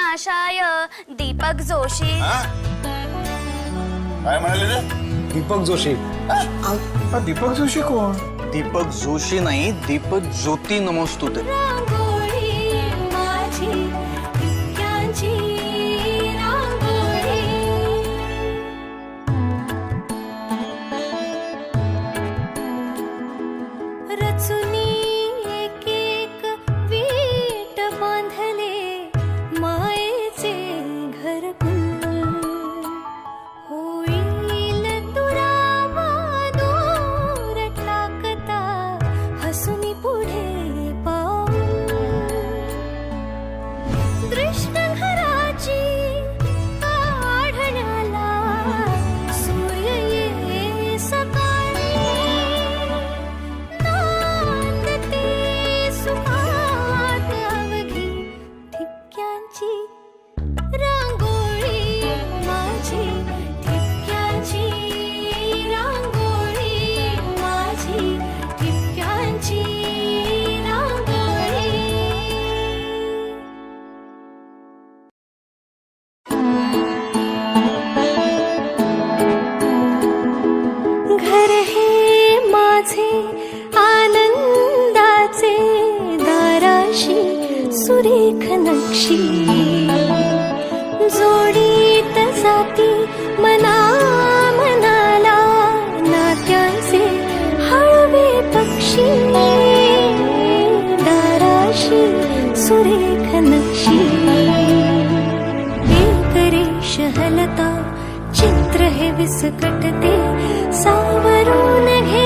विनाशाय दीपक जोशी. काय म्हणाले रे? दीपक जोशी. दीपक जोशी कोण? दीपक जोशी नाही, दीपक ज्योती नमोस्तुते. रांगोळी माझी ठिपक्यांची रांगोळी. रचुनी एक एक वीट बांधले मायेचे घरकुल. होईल दुरावा दूर टाकता हसुनी पुढे पाऊल. दृष्ट घराची काढण्याला सूर्य ये सकाळी. नांदते सुखात अवघी ठिपक्यांची रांगोळी माझी ठिपक्यांची रांगोळी माझी ठिपक्यांची रांगोळी. घर हे माझे आनंदाचे दाराशी सुरेख नक्षी. जोडीत जाती मना मनाला नात्यांचे हळवे पक्षी. दाराशी सुरेख नक्षी. एक रेष हलता चित्र हे विस्कटते सावरून घे